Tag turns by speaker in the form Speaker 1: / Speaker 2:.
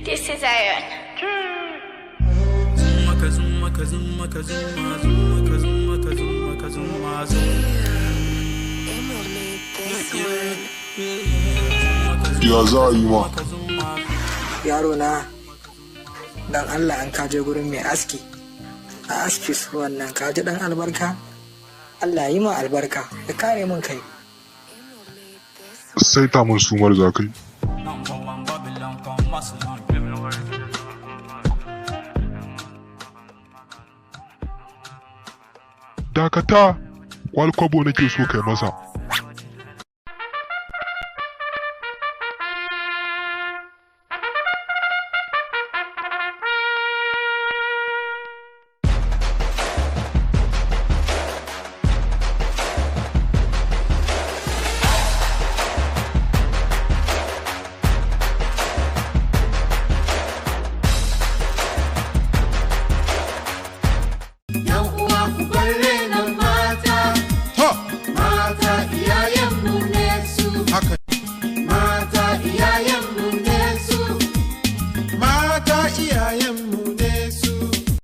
Speaker 1: This is Iron.
Speaker 2: Ya za a yi ma?
Speaker 3: Yaro na, dan Allah an kaje gurin mai aski, a aski su wannan kaji dan albarka, Allah yi ma albarka, ya kare min kai.
Speaker 2: Sai ta mun sumar zakai. Dakata, kwalkwabo nake so kai masa.